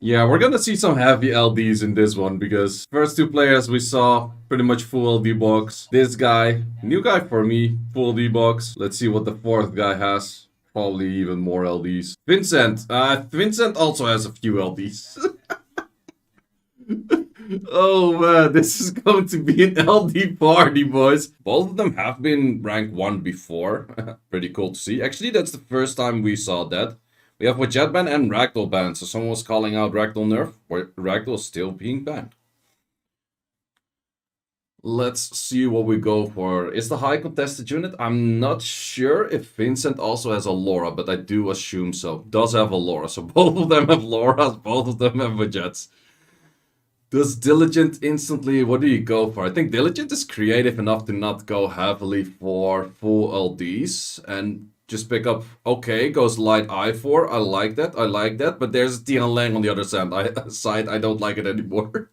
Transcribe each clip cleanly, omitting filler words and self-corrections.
Yeah, we're gonna see some heavy LDs in this one because first two players we saw pretty much full LD box. This guy, new guy for me, full LD box. Let's see what the fourth guy has. Probably even more LDs. Vincent. Vincent also has a few LDs. Oh man, this is going to be an LD party, boys. Both of them have been rank 1 before. Pretty cool to see. Actually, that's the first time we saw that. We have with Jet ban and Ragdoll ban, so someone was calling out Ragdoll nerf, or Ragdoll still being banned. Let's see what we go for. Is the high contested unit? I'm not sure if Vincent also has a Laura, but I do assume so. Does have a Laura, so both of them have Lauras, both of them have Jets. Does Diligent instantly, what do you go for? I think Diligent is creative enough to not go heavily for full LDs and just pick up, okay, goes light I4. I like that. But there's Tian Lang on the other side. I don't like it anymore.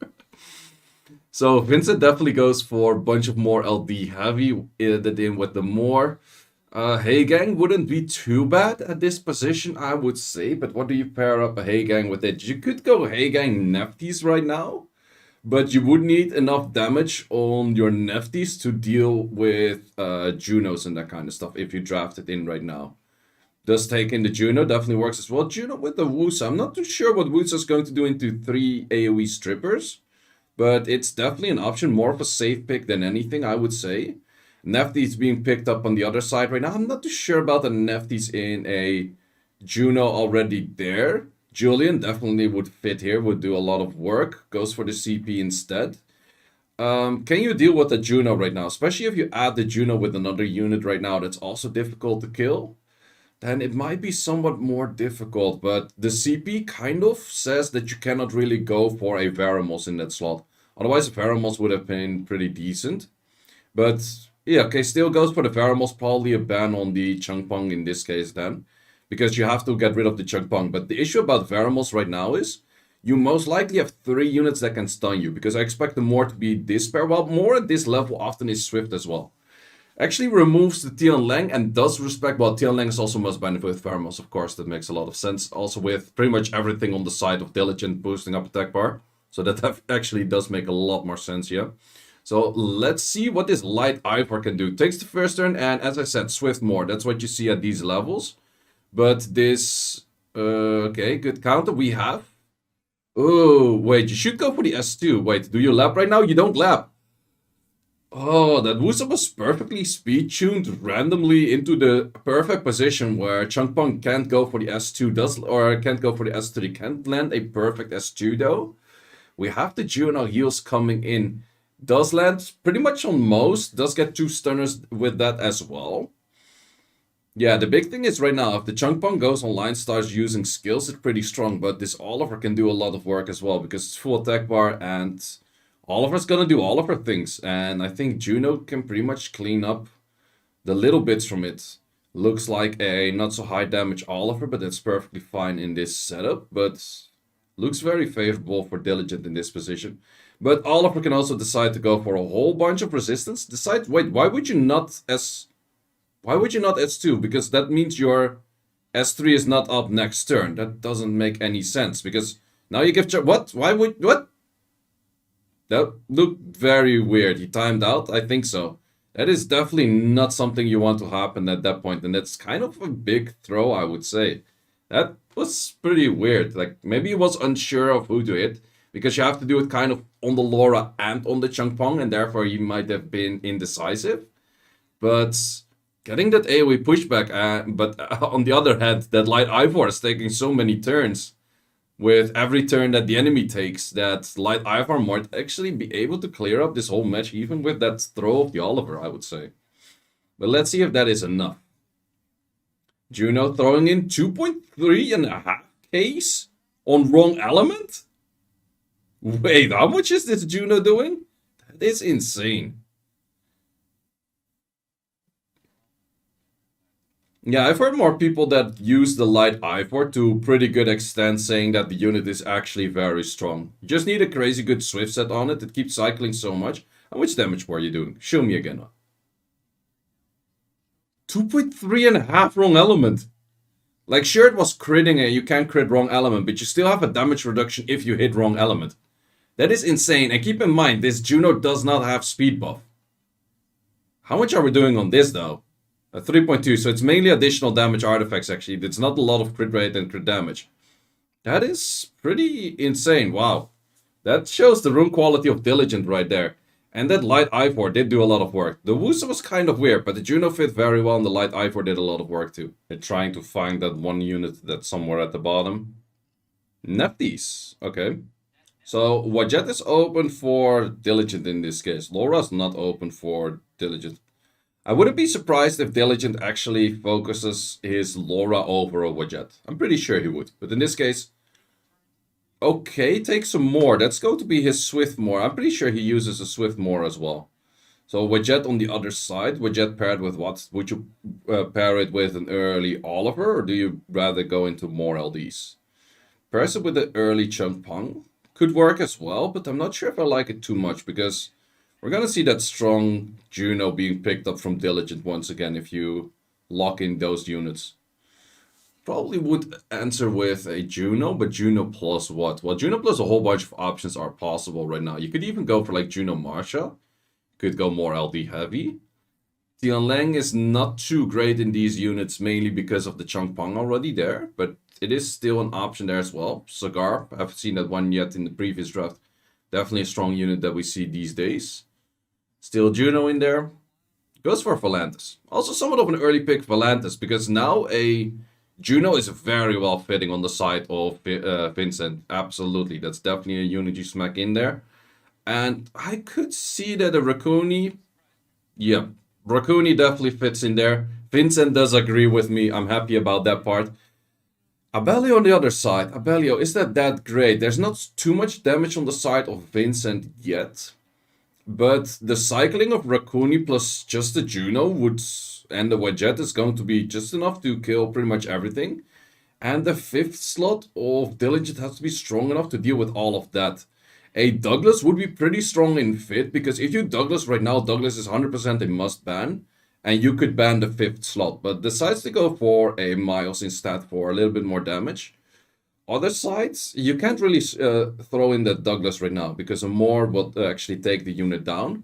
So Vincent definitely goes for a bunch of more LD heavy with the more. Hey Gang wouldn't be too bad at this position, I would say. But what do you pair up a Hey Gang with it? You could go Hey Gang Nefties right now. But you would need enough damage on your Nefties to deal with Junos and that kind of stuff if you draft it in right now. Does take in the Juno, definitely works as well. Juno with the Wusa. I'm not too sure what Wusa is going to do into 3 AoE strippers. But it's definitely an option, more of a safe pick than anything, I would say. Nefties being picked up on the other side right now. I'm not too sure about the Nefties in a Juno already there. Julian definitely would fit here, would do a lot of work. Goes for the CP instead. Can you deal with the Juno right now? Especially if you add the Juno with another unit right now that's also difficult to kill. Then it might be somewhat more difficult. But the CP kind of says that you cannot really go for a Varamos in that slot. Otherwise, Varamos would have been pretty decent. But yeah, okay, still goes for the Varamos. Probably a ban on the Changpong in this case then. Because you have to get rid of the Changpong. But the issue about Varamos right now is you most likely have 3 units that can stun you. Because I expect the more to be this pair. Well, more at this level often is Swift as well. Actually removes the Tian Lang and does respect. Well, Tian Lang is also must benefit with Varamos, of course. That makes a lot of sense. Also with pretty much everything on the side of Diligent boosting up attack bar. So that actually does make a lot more sense, yeah. So let's see what this Light Ivor can do. Takes the first turn and, as I said, Swift more. That's what you see at these levels. But this... okay, good counter we have. Oh, wait, you should go for the S2. Wait, do you lap right now? You don't lap. Oh, that Wusa was perfectly speed-tuned randomly into the perfect position where Changpong can't go for the S2, or can't go for the S3. Can't land a perfect S2 though. We have the Juno heals coming in. Does land pretty much on most. Does get 2 stunners with that as well. Yeah, the big thing is right now, if the Changpong goes online, starts using skills, it's pretty strong. But this Oliver can do a lot of work as well because it's full attack bar and Oliver's gonna do Oliver things. And I think Juno can pretty much clean up the little bits from it. Looks like a not so high damage Oliver, but that's perfectly fine in this setup. But looks very favorable for Diligent in this position. But Oliver can also decide to go for a whole bunch of resistance. Wait, why would you not S2? Because that means your S3 is not up next turn. That doesn't make any sense. Because now you give... What? What? That looked very weird. He timed out? I think so. That is definitely not something you want to happen at that point. And that's kind of a big throw, I would say. That was pretty weird. Like, maybe he was unsure of who to hit. Because you have to do it kind of on the Laura and on the Changpong. And therefore, he might have been indecisive. But getting that AoE pushback. But on the other hand, that Light Ivor is taking so many turns. With every turn that the enemy takes, that Light Ivor might actually be able to clear up this whole match. Even with that throw of the Oliver, I would say. But let's see if that is enough. Juno throwing in 2.3.5 case on wrong element? Wait, how much is this Juno doing? That is insane. Yeah, I've heard more people that use the Light Ivor to pretty good extent saying that the unit is actually very strong. You just need a crazy good Swift set on it. It keeps cycling so much. How much damage were you doing? Show me again. 2.3.5 wrong element. Like, sure, it was critting and you can't crit wrong element, but you still have a damage reduction if you hit wrong element. That is insane. And keep in mind, this Juno does not have speed buff. How much are we doing on this, though? 3.2, so it's mainly additional damage artifacts, actually. It's not a lot of crit rate and crit damage. That is pretty insane. Wow. That shows the rune quality of Diligent right there. And that Light Ivor did do a lot of work. The Wusa was kind of weird, but the Juno fit very well, and the Light Ivor did a lot of work too. They're trying to find that one unit that's somewhere at the bottom. Nepties. Okay. So, Wajet is open for Diligent in this case. Laura's not open for Diligent. I wouldn't be surprised if Diligent actually focuses his Laura over a Wajet. I'm pretty sure he would. But in this case, okay, take some more. That's going to be his Swiftmore. I'm pretty sure he uses a Swiftmore as well. So Wajet on the other side. Wajet paired with what? Would you pair it with an early Oliver, or do you rather go into more LDs? Pairs it with an early Chumpang. Could work as well, but I'm not sure if I like it too much, because we're going to see that strong Juno being picked up from Diligent once again if you lock in those units. Probably would answer with a Juno, but Juno plus what? Well, Juno plus a whole bunch of options are possible right now. You could even go for like Juno Marsha. Could go more LD heavy. Tianlang is not too great in these units, mainly because of the Changpang already there, but it is still an option there as well. Cigar, I haven't seen that one yet in the previous draft. Definitely a strong unit that we see these days. Still Juno in there. Goes for Valantis. Also somewhat of an early pick, Valantis, because now a Juno is very well fitting on the side of Vincent. Absolutely. That's definitely a unit you smack in there. And I could see that a Raccoony... Yeah, Raccoony definitely fits in there. Vincent does agree with me. I'm happy about that part. Abelio on the other side. Abelio, is that great? There's not too much damage on the side of Vincent yet. But the cycling of Raccoony plus just the Juno would... And the Wajet is going to be just enough to kill pretty much everything. And the 5th slot of Diligent has to be strong enough to deal with all of that. A Douglas would be pretty strong in fit, because if you Douglas right now, Douglas is 100% a must ban. And you could ban the 5th slot, but decides to go for a Miles instead for a little bit more damage. Other sides, you can't really throw in that Douglas right now, because a more will actually take the unit down.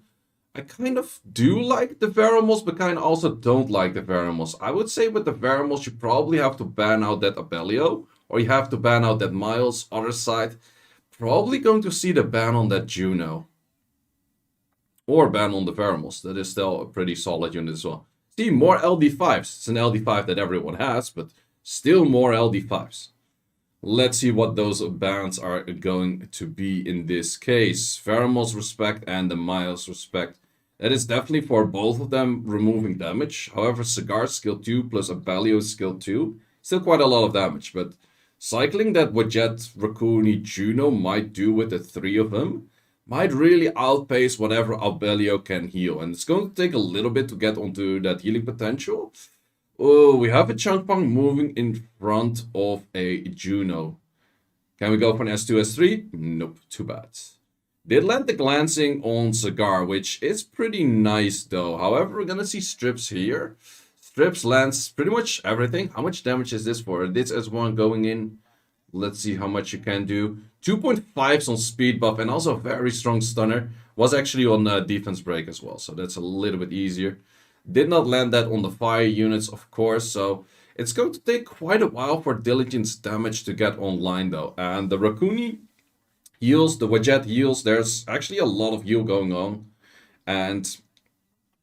I kind of do like the Veramos, but kind of also don't like the Veramos. I would say with the Veramos, you probably have to ban out that Abelio, or you have to ban out that Miles. Other side, probably going to see the ban on that Juno. Or ban on the Veramos. That is still a pretty solid unit as well. See, more LD5s. It's an LD5 that everyone has, but still more LD5s. Let's see what those bans are going to be in this case. Veramos respect and the Miles respect. That is definitely for both of them removing damage. However, Cigar skill 2 plus Abelio skill 2. Still quite a lot of damage, but cycling that Wajet, Raccoony, Juno might do with the 3 of them might really outpace whatever Abelio can heal. And it's going to take a little bit to get onto that healing potential. Oh, we have a Changpang moving in front of a Juno. Can we go for an S2, S3? Nope, too bad. Did land the glancing on Cigar, which is pretty nice though. However, we're gonna see Strips here. Strips lands pretty much everything. How much damage is this for? This S1 going in. Let's see how much you can do. 2.5s on speed buff and also a very strong stunner. Was actually on defense break as well, so that's a little bit easier. Did not land that on the fire units, of course, so it's going to take quite a while for Diligence damage to get online though. And the Raccoony heals, the Wajet heals. There's actually a lot of heal going on. And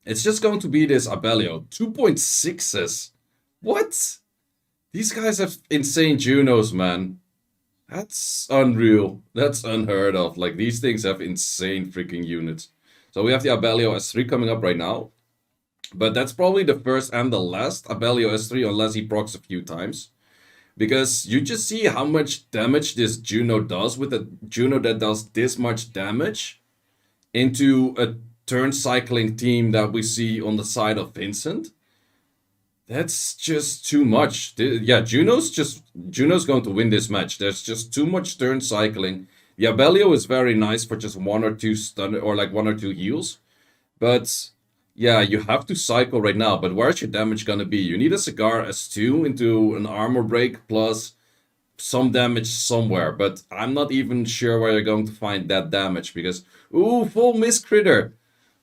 it's just going to be this Abelio. 2.6s. What? These guys have insane Junos, man. That's unreal. That's unheard of. Like, these things have insane freaking units. So we have the Abelio S3 coming up right now. But that's probably the first and the last Abelio S3, unless he procs a few times. Because you just see how much damage this Juno does with a Juno that does this much damage into a turn cycling team that we see on the side of Vincent. That's just too much. Yeah, Juno's going to win this match. There's just too much turn cycling. The Abelio is very nice for just 1 or 2 stun or like 1 or 2 heals. But Yeah, you have to cycle right now, but where's your damage gonna be? You need a Cigar S2 into an armor break plus some damage somewhere, but I'm not even sure where you're going to find that damage because, ooh, full miss critter.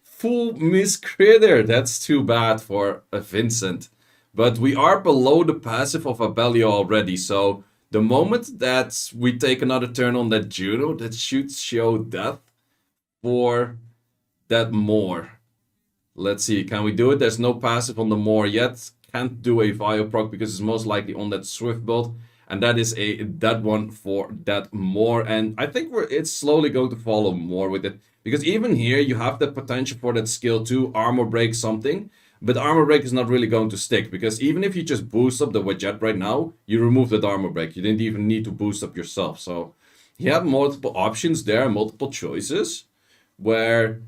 Full miss critter. That's too bad for a Vincent. But we are below the passive of Abelio already, so the moment that we take another turn on that Juno, that should show death for that Moor. Let's see, can we do it? There's no passive on the Moor yet. Can't do a Vio proc because it's most likely on that Swift build. And that is a dead one for that Moor. And I think it's slowly going to follow more with it. Because even here, you have the potential for that skill to armor break something. But armor break is not really going to stick. Because even if you just boost up the Wedget right now, you remove that armor break. You didn't even need to boost up yourself. So you have multiple options there, multiple choices. Where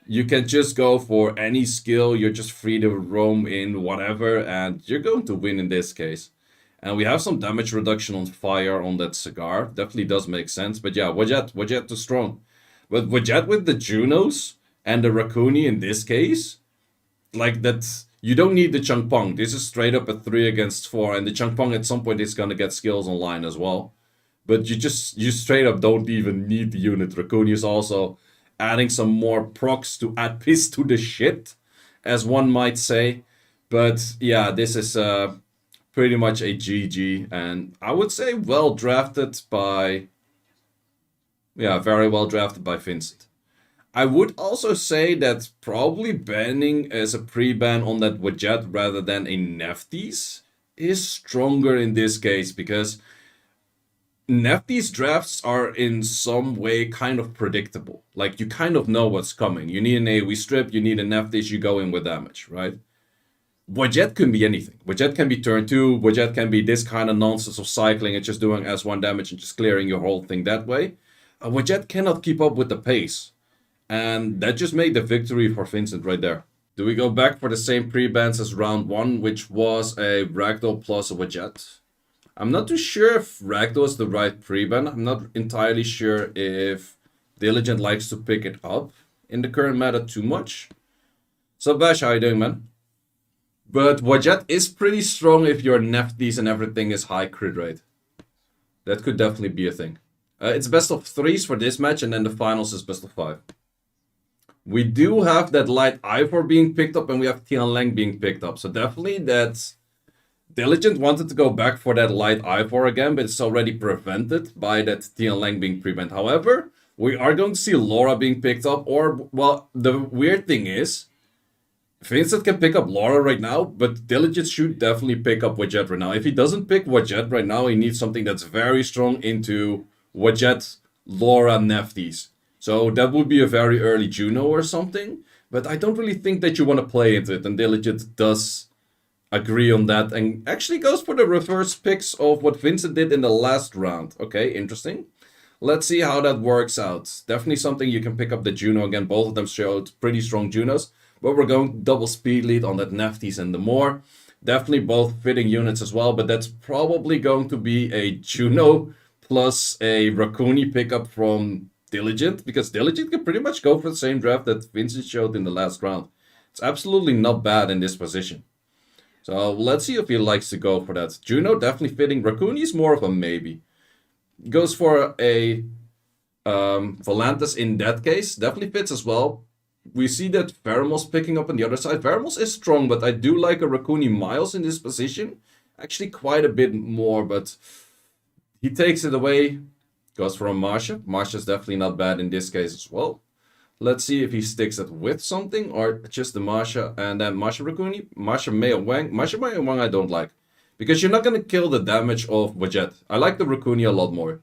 you can just go for any skill. You're just free to roam in whatever, and you're going to win in this case. And we have some damage reduction on fire on that Cigar. Definitely does make sense. But yeah, Wajet too strong. But Wajet with the Junos and the Rakuni in this case, like that, you don't need the Changpong. This is straight up a 3 against 4, and the Changpong at some point is gonna get skills online as well. But you straight up don't even need the unit. Rakuni is also adding some more procs to add piss to the shit, as one might say. But yeah, this is pretty much a GG, and I would say well drafted by, yeah, very well drafted by Vincent. I would also say that probably banning as a pre-ban on that Wajet rather than a Nefties is stronger in this case because Nefties drafts are in some way kind of predictable. Like you kind of know what's coming. You need an AoE strip, you need a Nefties, you go in with damage, right? Wajet can be anything. Wajet can be turn 2, Wajet can be this kind of nonsense of cycling and just doing S1 damage and just clearing your whole thing that way. Wajet cannot keep up with the pace. And that just made the victory for Vincent right there. Do we go back for the same pre-bans as round 1, which was a Ragdoll plus a Wajet? I'm not too sure if Ragdoll is the right pre-ban. I'm not entirely sure if Diligent likes to pick it up in the current meta too much. So Bash, how you doing, man? But Wajet is pretty strong if your Nefties and everything is high crit rate. That could definitely be a thing. It's best of 3s for this match, and then the finals is best of 5. We do have that Light Ivor being picked up, and we have Tian Lang being picked up. So definitely that Diligent wanted to go back for that Light Ivor again, but it's already prevented by that Tian Lang being prevent. However, we are going to see Laura being picked up, or, well, the weird thing is, Vincent can pick up Laura right now, but Diligent should definitely pick up Wajet right now. If he doesn't pick Wajet right now, he needs something that's very strong into Wajet, Laura, Nefties. So that would be a very early Juno or something, but I don't really think that you want to play into it, and Diligent does agree on that, and actually goes for the reverse picks of what Vincent did in the last round. Okay, interesting. Let's see how that works out. Definitely something you can pick up the Juno again. Both of them showed pretty strong Junos, but we're going double speed lead on that Nefties and the Moor. Definitely both fitting units as well, but that's probably going to be a Juno plus a Rakuni pickup from Diligent, because Diligent can pretty much go for the same draft that Vincent showed in the last round. It's absolutely not bad in this position. So let's see if he likes to go for that. Juno definitely fitting. Rakuni is more of a maybe. Goes for a Volantis in that case. Definitely fits as well. We see that Veramos picking up on the other side. Veramos is strong, but I do like a Rakuni Miles in this position. Actually quite a bit more, but he takes it away. Goes for a Marsha. Marsha's definitely not bad in this case as well. Let's see if he sticks it with something or just the Marsha and then Marsha Rakuni. Marsha Meo Wang. Marsha Meo Wang I don't like. Because you're not going to kill the damage of Wajet. I like the Rakuni a lot more.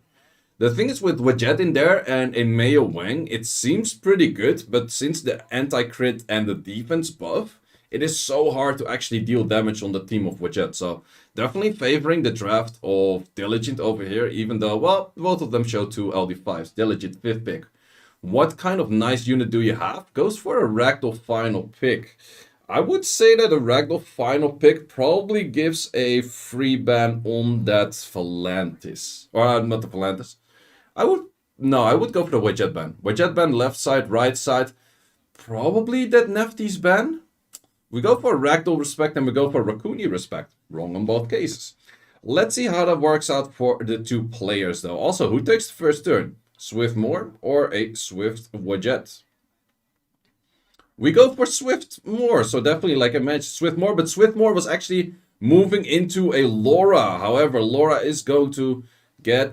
The thing is with Wajet in there and in Meo Wang, it seems pretty good, but since the anti-crit and the defense buff, it is so hard to actually deal damage on the team of Wajet. So definitely favoring the draft of Diligent over here, even though, well, both of them show 2 LD5s. Diligent 5th pick. What kind of nice unit do you have? Goes for a Ragdoll final pick. I would say that a Ragdoll final pick probably gives a free ban on that Volantis. Or not the Volantis. I would go for the Wajet ban. Wajet ban left side, right side. Probably that Nefty's ban. We go for Ragdoll respect and we go for Raccoony respect. Wrong on both cases. Let's see how that works out for the two players though. Also, who takes the first turn? Swiftmore or a Swift Wadjet? We go for Swiftmore, so definitely like I mentioned Swiftmore, but Swiftmore was actually moving into a Laura. However, Laura is going to get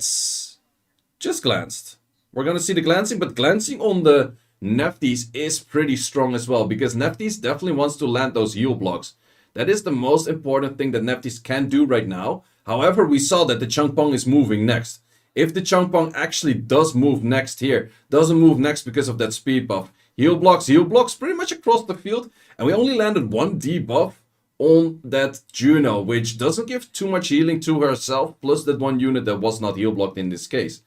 just glanced. We're going to see the glancing, but glancing on the Nefties is pretty strong as well, because Nefties definitely wants to land those heal blocks. That is the most important thing that Nefties can do right now. However, we saw that the Changpong is moving next. If the Changpong actually does move next here, doesn't move next because of that speed buff. Heal blocks pretty much across the field. And we only landed one debuff on that Juno, which doesn't give too much healing to herself, plus that one unit that was not heal blocked in this case.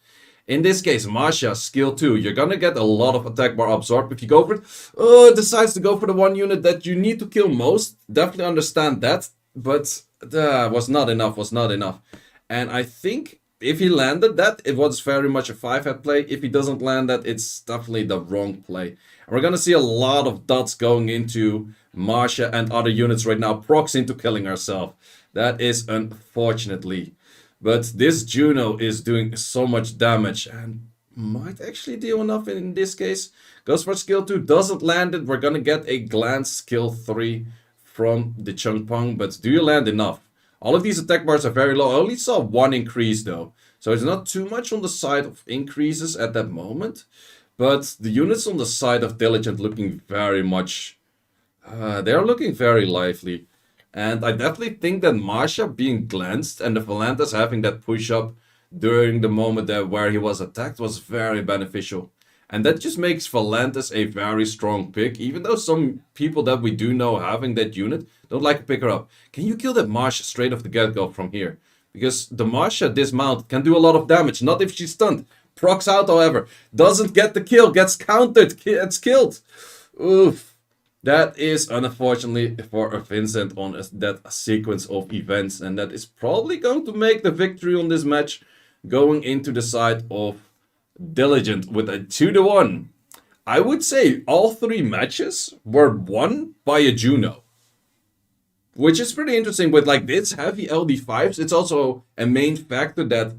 In this case, Masha, skill 2. You're gonna get a lot of attack bar absorb if you go for it. Decides to go for the one unit that you need to kill most. Definitely understand that. But was not enough. And I think if he landed that, it was very much a 5-head play. If he doesn't land that, it's definitely the wrong play. And we're gonna see a lot of dots going into Masha and other units right now, procs into killing herself. That is unfortunately. But this Juno is doing so much damage and might actually deal enough in this case. Goes for skill 2, doesn't land it. We're gonna get a glance skill 3 from the Changpong, but do you land enough? All of these attack bars are very low. I only saw one increase though. So it's not too much on the side of increases at that moment. But the units on the side of Diligent looking very much... they're looking very lively. And I definitely think that Masha being glanced and the Valantas having that push up during the moment that where he was attacked was very beneficial. And that just makes Valantas a very strong pick, even though some people that we do know having that unit don't like to pick her up. Can you kill that Masha straight off the get-go from here? Because the Masha dismount can do a lot of damage, not if she's stunned. Procs out, however, doesn't get the kill, gets countered, gets killed. Oof. That is unfortunately for Vincent on that sequence of events, and that is probably going to make the victory on this match going into the side of Diligent with a 2-1. I would say all three matches were won by a Juno, which is pretty interesting. With like this heavy LD5s, it's also a main factor that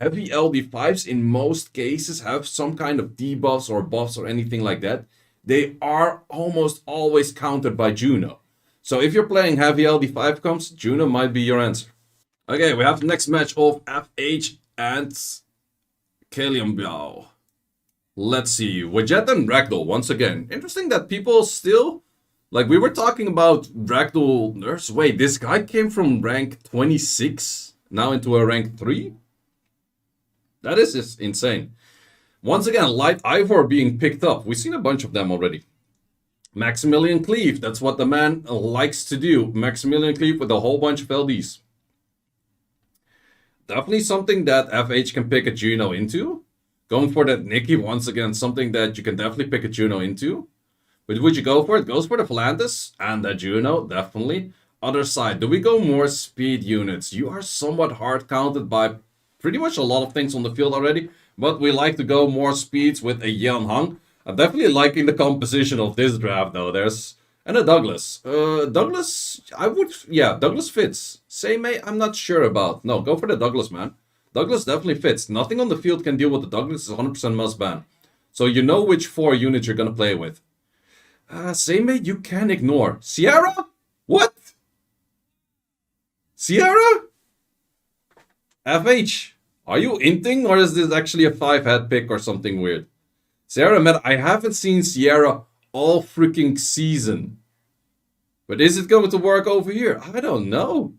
heavy LD5s in most cases have some kind of debuffs or buffs or anything like that. They are almost always countered by Juno. So if you're playing heavy LD5 comps, Juno might be your answer. Okay, we have the next match of FH and Kalianbiao. Let's see, Wadjet and Ragdoll once again. Interesting that people still... Like, we were talking about Ragdoll Nurse. Wait, this guy came from rank 26, now into a rank 3? That is just insane. Once again, Light Ivor being picked up. We've seen a bunch of them already. Maximilian Cleave, that's what the man likes to do. Maximilian Cleave with a whole bunch of LDs. Definitely something that FH can pick a Juno into. Going for that Nikki, once again, something that you can definitely pick a Juno into. But would you go for it? Goes for the Valantas and the Juno, definitely. Other side, do we go more speed units? You are somewhat hard counted by pretty much a lot of things on the field already. But we like to go more speeds with a Yan Hang. I'm definitely liking the composition of this draft though. There's... And a Douglas. Douglas, Douglas fits. Seimei, I'm not sure about. No, go for the Douglas, man. Douglas definitely fits. Nothing on the field can deal with the Douglas. It's 100% must ban. So you know which 4 units you're going to play with. Seimei, you can ignore. Sierra? What? Sierra? FH. Are you inting, or is this actually a 5-head pick or something weird? Sierra, man, I haven't seen Sierra all freaking season. But is it going to work over here? I don't know.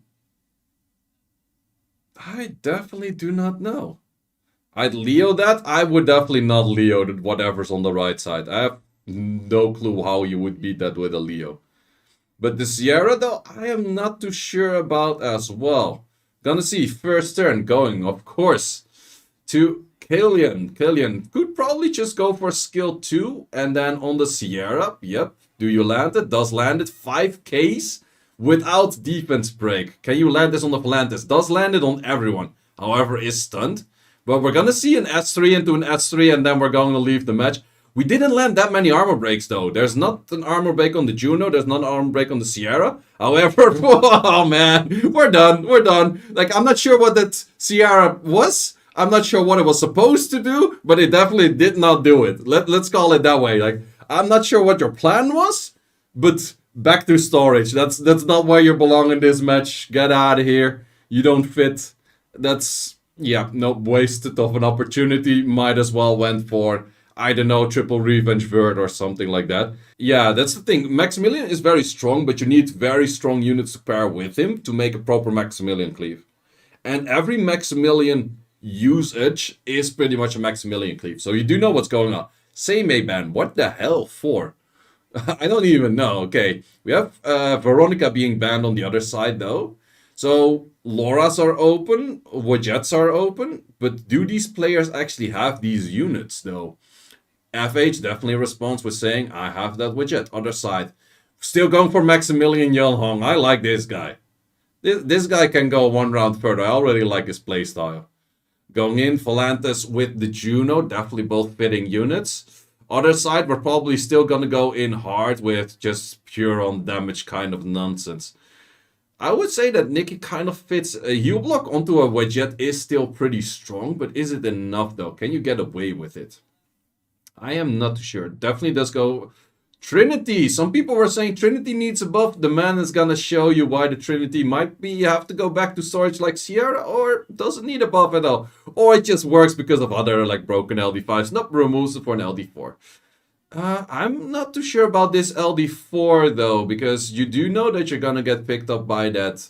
I definitely do not know. I'd Leo that. I would definitely not Leo whatever's on the right side. I have no clue how you would beat that with a Leo. But the Sierra, though, I am not too sure about as well. Gonna see first turn going, of course, to Kalian. Kalian could probably just go for skill 2 and then on the Sierra. Yep. Do you land it? Does land it. 5Ks without defense break. Can you land this on the Valantas? Does land it on everyone. However, is stunned. But we're gonna see an S3 into an S3 and then we're going to leave the match. We didn't land that many armor breaks though. There's not an armor break on the Juno. There's not an armor break on the Sierra. However, oh man, we're done. We're done. Like, I'm not sure what that Sierra was. I'm not sure what it was supposed to do, but it definitely did not do it. Let's call it that way. Like, I'm not sure what your plan was, but back to storage. That's not where you belong in this match. Get out of here. You don't fit. That's, yeah, no, wasted of an opportunity. Might as well went for, I don't know, triple revenge vert or something like that. Yeah, that's the thing. Maximilian is very strong, but you need very strong units to pair with him to make a proper Maximilian cleave. And every Maximilian usage is pretty much a Maximilian cleave. So you do know what's going on. Same A-ban. What the hell for? I don't even know. Okay, we have Veronica being banned on the other side though. So Lauras are open, Wajets are open, but do these players actually have these units though? FH definitely responds with saying, I have that Wajet. Other side, still going for Maximilian Yelhong. I like this guy. This guy can go one round further. I already like his playstyle. Going in, Phalantus with the Juno, definitely both fitting units. Other side, we're probably still gonna go in hard with just pure on damage kind of nonsense. I would say that Nikki kind of fits a heal block onto a Wajet is still pretty strong, but is it enough though? Can you get away with it? I am not sure. Definitely does go Trinity. Some people were saying Trinity needs a buff. The man is gonna show you why the Trinity might be you have to go back to storage like Sierra, or doesn't need a buff at all. Or it just works because of other like broken LD5s. Not removes it for an LD4. I'm not too sure about this LD4 though, because you do know that you're gonna get picked up by that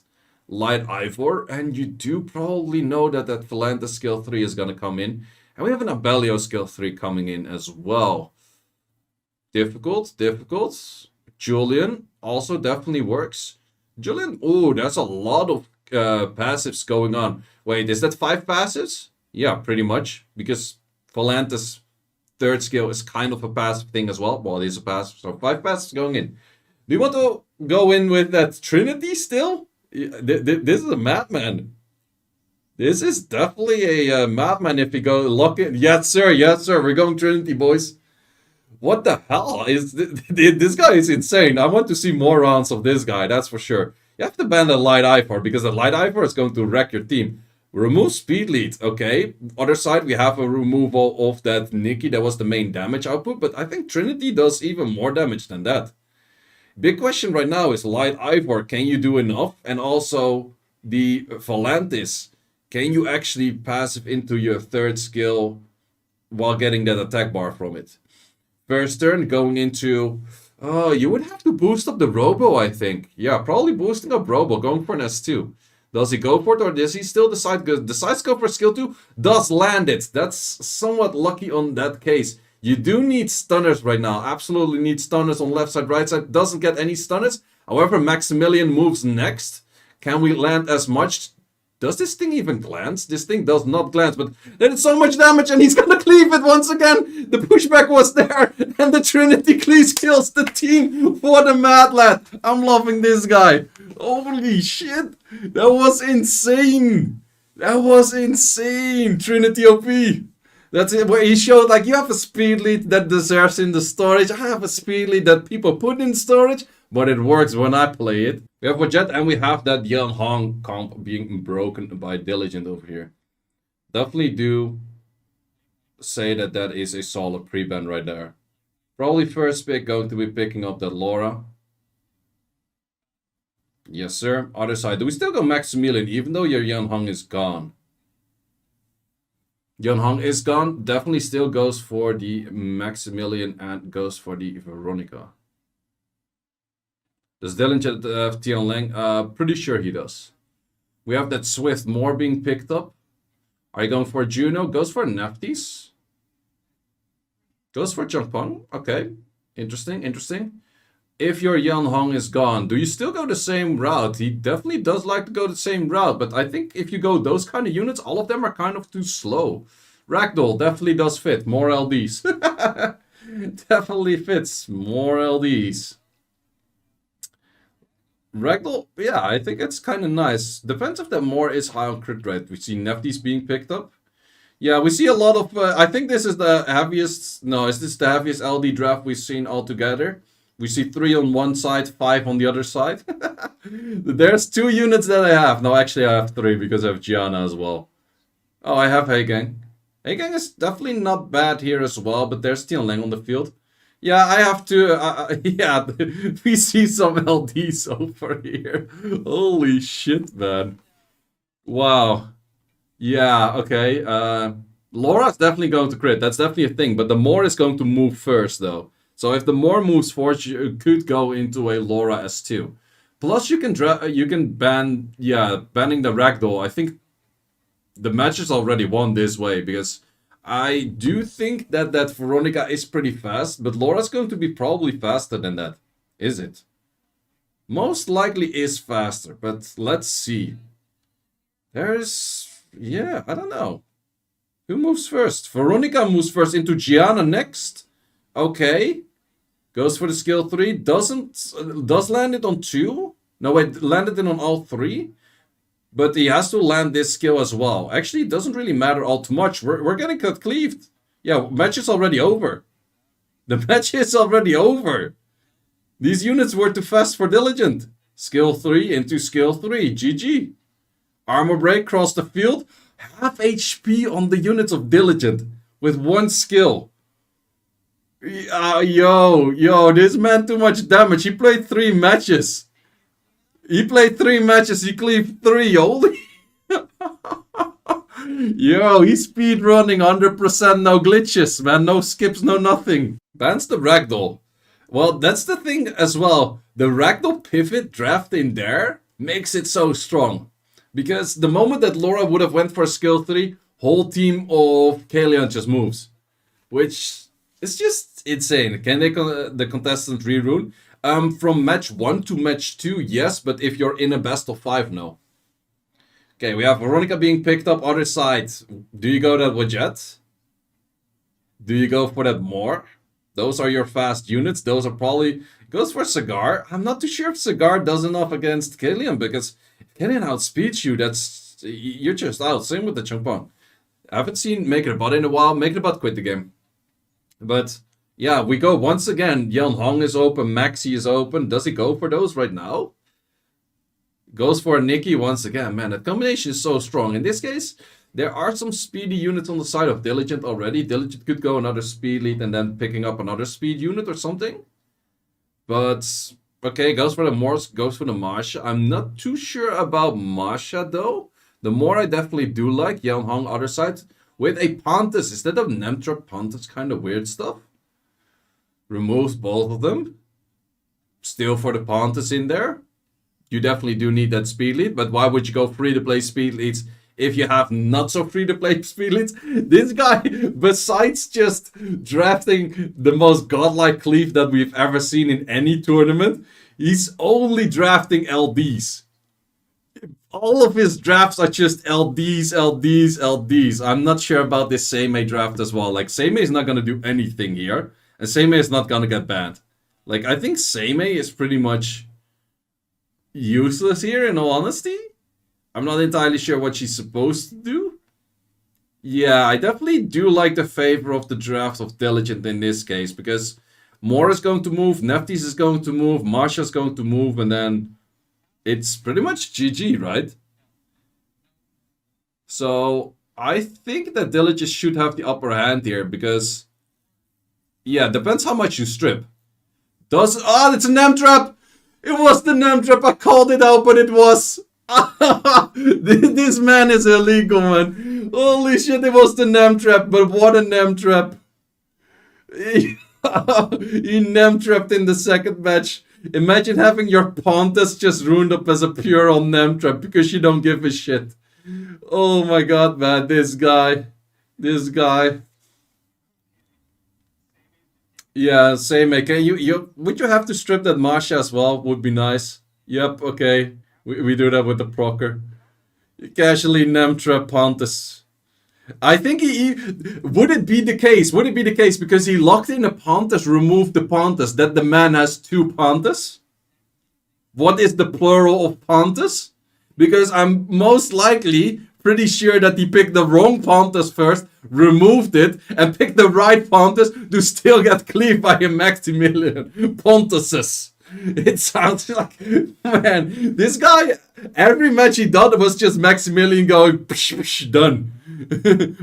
Light Ivor, and you do probably know that that Phalantus skill 3 is gonna come in. And we have an Abellio skill 3 coming in as well. Difficult. Julian also definitely works. Julian, ooh, there's a lot of passives going on. Wait, is that 5 passives? Yeah, pretty much. Because Phalantus third skill is kind of a passive thing as well. Well, it is a passive, so 5 passives going in. Do you want to go in with that Trinity still? This is a madman. This is definitely a madman if you go lock in. Yes, sir. We're going Trinity, boys. What the hell? This guy is insane. I want to see more rounds of this guy, that's for sure. You have to ban the Light Ivor, because the Light Ivor is going to wreck your team. Remove speed lead, okay. Other side, we have a removal of that Nikki. That was the main damage output, but I think Trinity does even more damage than that. Big question right now is Light Ivor, can you do enough? And also the Phalantus, can you actually passive into your third skill while getting that attack bar from it? First turn, going into... Oh, you would have to boost up the Robo, I think. Yeah, probably boosting up Robo, going for an S2. Does he go for it, or does he still decides to go for skill 2? Does land it. That's somewhat lucky on that case. You do need stunners right now. Absolutely need stunners on left side, right side. Doesn't get any stunners. However, Maximilian moves next. Can we land as much? Does this thing even glance? This thing does not glance, but there is so much damage and he's gonna cleave it once again. The pushback was there and the Trinity cleave kills the team for the Mad Lad. I'm loving this guy. Holy shit. That was insane. That was insane. Trinity OP. That's it, where he showed like you have a speed lead that deserves in the storage. I have a speed lead that people put in storage, but it works when I play it. We have Wajet and we have that Young Hong comp being broken by Diligent over here. Definitely do say that that is a solid pre-ban right there. Probably first pick going to be picking up that Laura. Yes, sir. Other side. Do we still go Maximilian even though your Young Hong is gone? Young Hong is gone. Definitely still goes for the Maximilian and goes for the Veronica. Does Dillinger have Tian Lang? Pretty sure he does. We have that Swift Moore being picked up. Are you going for Juno? Goes for Neftis. Goes for Changpeng. Okay. Interesting. If your Yan Hong is gone, do you still go the same route? He definitely does like to go the same route, but I think if you go those kind of units, all of them are kind of too slow. Ragdoll definitely does fit. More LDs. Definitely fits. More LDs. Ragdoll, yeah, I think it's kind of nice. Depends if that more is high on crit rate. We see Neftis being picked up. Yeah, we see a lot of. I think this is the heaviest. No, is this the heaviest LD draft we've seen altogether? We see 3 on one side, 5 on the other side. There's 2 units that I have. No, actually, I have 3 because I have Gianna as well. Oh, I have Heigang. Heigang is definitely not bad here as well, but there's still Lang on the field. Yeah, I have to. Yeah, we see some LDs over here. Holy shit, man. Wow. Yeah, okay. Laura's definitely going to crit. That's definitely a thing. But the Moor is going to move first, though. So if the Moor moves first, you could go into a Laura S2. Plus, you can ban. Yeah, banning the Ragdoll. I think the match is already won this way because I do think that Veronica is pretty fast. But Laura's going to be probably faster than that. Is it? Most likely is faster. But let's see. There's. Yeah, I don't know. Who moves first? Veronica moves first into Gianna next. Okay. Goes for the skill 3. Does land it on 2? No, wait, landed it on all 3. But he has to land this skill as well. Actually, it doesn't really matter all too much. We're getting cut cleaved. Yeah, match is already over. The match is already over. These units were too fast for Diligent. Skill 3 into skill 3. GG. Armor break across the field. Half HP on the units of Diligent with 1 skill. Yo, this man too much damage. He played 3 matches. He cleaved 3. Holy. Yo, he's speed running 100%, no glitches, man. No skips, no nothing. Bans the Ragdoll. Well, that's the thing as well. The Ragdoll pivot draft in there makes it so strong. Because the moment that Laura would have went for skill 3, whole team of Kalian just moves. Which is just insane. Can they the contestant rerune? From match 1 to match 2, yes. But if you're in a best of 5, no. Okay, we have Veronica being picked up. Other side. Do you go that Wajet? Do you go for that Moor? Those are your fast units. Those are probably... Goes for Cigar. I'm not too sure if Cigar does enough against Kalian because... Kalian outspeeds you, that's... You're just out. Same with the Changpong. I haven't seen Make It a Bot in a while. Make It a Bot quit the game. But, yeah, we go once again. Yan Hong is open. Maxi is open. Does he go for those right now? Goes for Nikki once again. Man, that combination is so strong. In this case, there are some speedy units on the side of Diligent already. Diligent could go another speed lead and then picking up another speed unit or something. But... Okay, goes for the Morse, goes for the Masha. I'm not too sure about Masha though. The Moor I definitely do like. Yan Hong, other side. With a Pontus. Instead of Nemtra, Pontus, kind of weird stuff. Removes both of them. Still for the Pontus in there. You definitely do need that speed lead. But why would you go free to play speed leads if you have not so free to play speed leads? This guy, besides just drafting the most godlike cleave that we've ever seen in any tournament, he's only drafting LDs. All of his drafts are just LDs, LDs, LDs. I'm not sure about this Seimei draft as well. Like, Seimei is not going to do anything here. And Seimei is not going to get banned. Like, I think Seimei is pretty much useless here, in all honesty. I'm not entirely sure what she's supposed to do. Yeah, I definitely do like the favor of the draft of Diligent in this case. Because Moor is going to move, Neftis is going to move, Marsha's going to move, and then it's pretty much GG, right? So, I think that Diligent should have the upper hand here, because... Yeah, depends how much you strip. It's a Nem Trap! It was the Nem Trap, I called it out, but it was... This man is illegal, man. Holy shit, it was the Nem Trap, but what a Nem Trap. He Nem Trapped in the second match. Imagine having your Pontus just ruined up as a pure on Nem Trap because you don't give a shit. Oh my god, man, this guy. Yeah, same. Can would you have to strip that Masha as well? Would be nice. Yep, okay. We do that with the procer. Casually Nem Trap Pontus. I think would it be the case? Would it be the case because he locked in a Pontus, removed the Pontus, that the man has 2 Pontus? What is the plural of Pontus? Because I'm most likely pretty sure that he picked the wrong Pontus first, removed it, and picked the right Pontus to still get cleaved by a Maximilian. Pontuses. It sounds like, man, this guy, every match he done was just Maximilian going, psh, psh, done.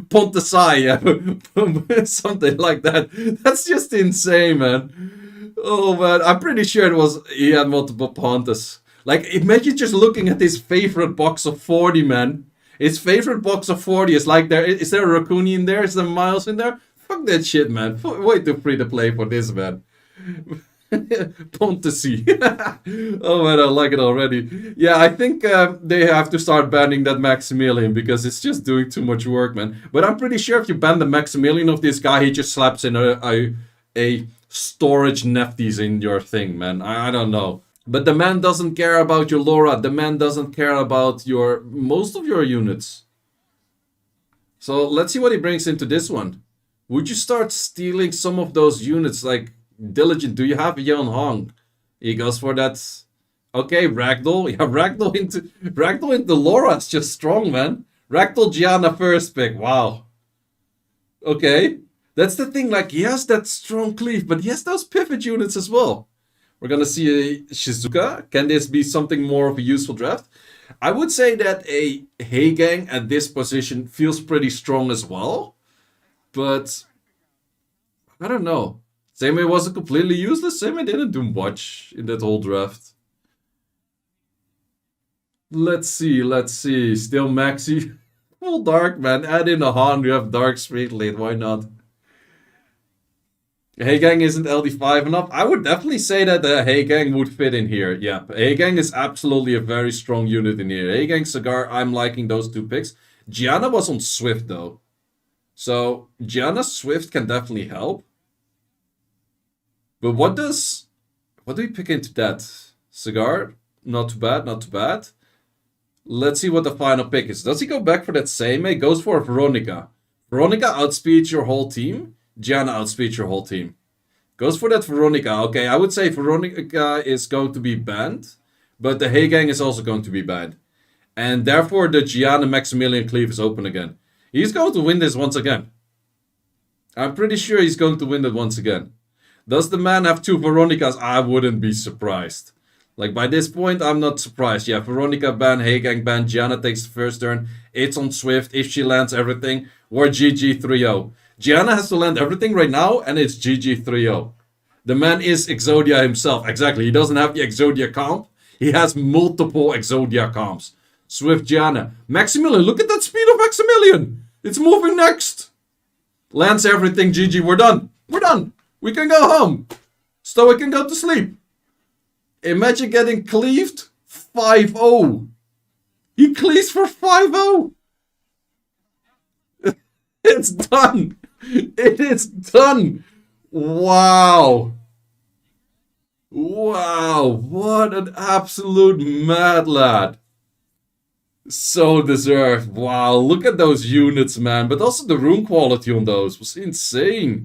Pontusai, something like that. That's just insane, man. Oh, man, I'm pretty sure it was, he had multiple Pontus. Like, imagine just looking at his favorite box of 40, man. His favorite box of 40 is like, is there a Raccoon in there? Is there Miles in there? Fuck that shit, man. Way too free to play for this, man. Pontusy. Oh man, I like it already. Yeah, I think they have to start banning that Maximilian because it's just doing too much work, man. But I'm pretty sure if you ban the Maximilian of this guy, he just slaps in a storage Nefties in your thing, man. I don't know. But the man doesn't care about your Laura. The man doesn't care about most of your units. So let's see what he brings into this one. Would you start stealing some of those units like Diligent? Do you have Yeon Hong? He goes for that. Okay, Ragdoll. Yeah, Ragdoll into Laura is just strong, man. Ragdoll Gianna first pick. Wow. Okay. That's the thing, like, he has that strong cleave, but he has those pivot units as well. We're gonna see a Shizuka. Can this be something more of a useful draft? I would say that a Heigang at this position feels pretty strong as well. But I don't know. Same wasn't completely useless. Same didn't do much in that whole draft. Let's see. Still Maxi. Full dark, man. Add in a Han. You have dark straight late. Why not? Heigang isn't LD5 enough. I would definitely say that Heigang would fit in here. Yeah, Heigang is absolutely a very strong unit in here. Heigang, Cigar, I'm liking those two picks. Gianna was on Swift though. So Gianna Swift can definitely help. But what do we pick into that? Cigar? Not too bad, not too bad. Let's see what the final pick is. Does he go back for that same? He goes for Veronica. Veronica outspeeds your whole team. Gianna outspeeds your whole team. Goes for that Veronica. Okay, I would say Veronica is going to be banned. But the Heigang is also going to be banned. And therefore the Gianna Maximilian cleave is open again. He's going to win this once again. I'm pretty sure he's going to win it once again. Does the man have two Veronicas? I wouldn't be surprised. Like, by this point, I'm not surprised. Yeah, Veronica ban, Heigang ban, Gianna takes the first turn. It's on Swift. If she lands everything, we're GG 3-0. Gianna has to land everything right now, and it's GG 3-0. The man is Exodia himself. Exactly. He doesn't have the Exodia comp. He has multiple Exodia comps. Swift Gianna. Maximilian. Look at that speed of Maximilian. It's moving next. Lands everything. GG. We're done. We're done. We can go home. Stoic can go to sleep. Imagine getting cleaved 5-0. He cleaves for 5-0. It's done. It is done. Wow. Wow. What an absolute mad lad. So deserved. Wow. Look at those units, man. But also the rune quality on those was insane.